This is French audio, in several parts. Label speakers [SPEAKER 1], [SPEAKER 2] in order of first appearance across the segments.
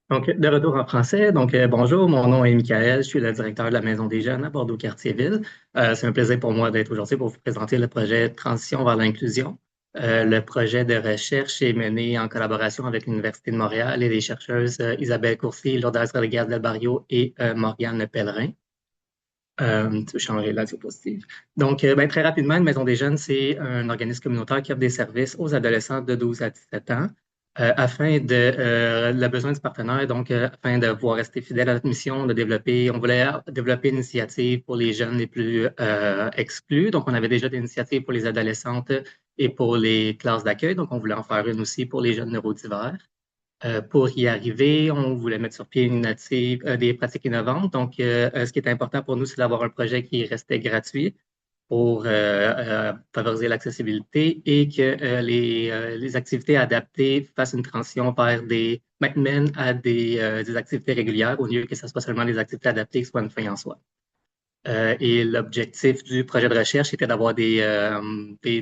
[SPEAKER 1] Donc, de retour en français. Donc, bonjour, mon nom est Michael, je suis le directeur de la Maison des Jeunes à Bordeaux-Cartierville. C'est un plaisir pour moi d'être aujourd'hui pour vous présenter le projet Transition vers l'inclusion. Le projet de recherche est mené en collaboration avec l'Université de Montréal et les chercheuses Isabelle Courcy, Lourdes Rodriguez del Barrio et Morgane Pellerin. Tu veux changer la diapositive. Donc, très rapidement, une Maison des Jeunes, c'est un organisme communautaire qui offre des services aux adolescents de 12 à 17 ans afin de le besoin du partenaire, donc afin de pouvoir rester fidèle à notre mission, de développer, on voulait développer une initiative pour les jeunes les plus exclus. Donc, on avait déjà des initiatives pour les adolescentes et pour les classes d'accueil. Donc, on voulait en faire une aussi pour les jeunes neurodivers. Pour y arriver, on voulait mettre sur pied des pratiques innovantes. Donc, ce qui est important pour nous, c'est d'avoir un projet qui restait gratuit pour favoriser l'accessibilité et que les activités adaptées fassent une transition vers mènent à des activités régulières au lieu que ce soit seulement des activités adaptées qui soient une fin en soi. Et l'objectif du projet de recherche était d'avoir des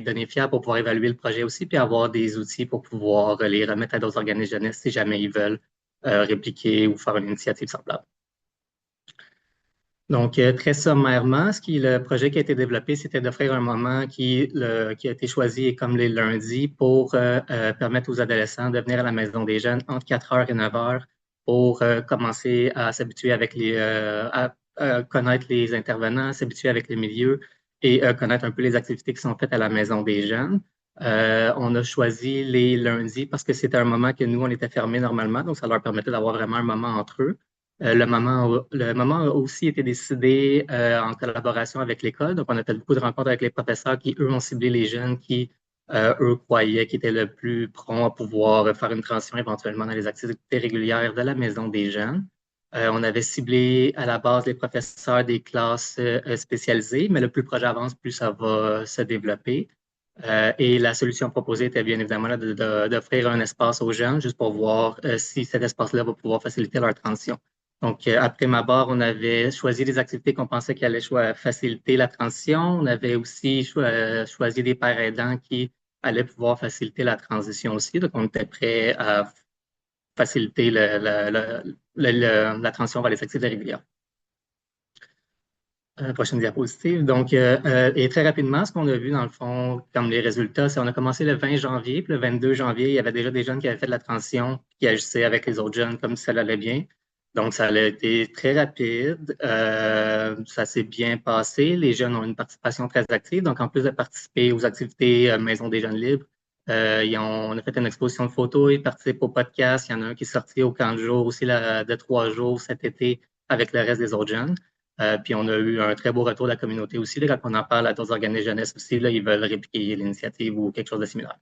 [SPEAKER 1] données fiables pour pouvoir évaluer le projet aussi, puis avoir des outils pour pouvoir les remettre à d'autres organismes jeunesse si jamais ils veulent répliquer ou faire une initiative semblable. Donc, très sommairement, le projet qui a été développé, c'était d'offrir un moment qui a été choisi comme les lundis pour permettre aux adolescents de venir à la Maison des Jeunes entre 4 heures et 9 heures pour commencer à s'habituer à connaître les intervenants, s'habituer avec les milieux et connaître un peu les activités qui sont faites à la Maison des Jeunes. On a choisi les lundis parce que c'était un moment que nous, on était fermés normalement, donc ça leur permettait d'avoir vraiment un moment entre eux. Le moment a aussi été décidé en collaboration avec l'école. Donc, on a fait beaucoup de rencontres avec les professeurs qui, eux, ont ciblé les jeunes qui, eux, croyaient qu'ils étaient le plus prompts à pouvoir faire une transition éventuellement dans les activités régulières de la Maison des jeunes. On avait ciblé à la base les professeurs des classes spécialisées, mais le plus le projet avance, plus ça va se développer. Et la solution proposée était bien évidemment d'offrir un espace aux jeunes, juste pour voir si cet espace-là va pouvoir faciliter leur transition. Donc, après ma barre, on avait choisi des activités qu'on pensait qui allaient faciliter la transition. On avait aussi choisi des pères aidants qui allaient pouvoir faciliter la transition aussi. Donc, on était prêt à faciliter la transition vers les activités régulières. Prochaine diapositive. Donc, et très rapidement, ce qu'on a vu dans le fond, comme les résultats, c'est qu'on a commencé le 20 janvier, puis le 22 janvier, il y avait déjà des jeunes qui avaient fait de la transition, qui agissaient avec les autres jeunes comme si ça allait bien. Donc, ça a été très rapide. Ça s'est bien passé. Les jeunes ont une participation très active. Donc, en plus de participer aux activités Maison des jeunes libres, on a fait une exposition de photos, ils participent au podcast. Il y en a un qui est sorti au camp de jour aussi de 3 jours cet été avec le reste des autres jeunes. Puis on a eu un très beau retour de la communauté aussi. Là, quand on en parle à d'autres organismes jeunesse aussi, là, ils veulent répliquer l'initiative ou quelque chose de similaire.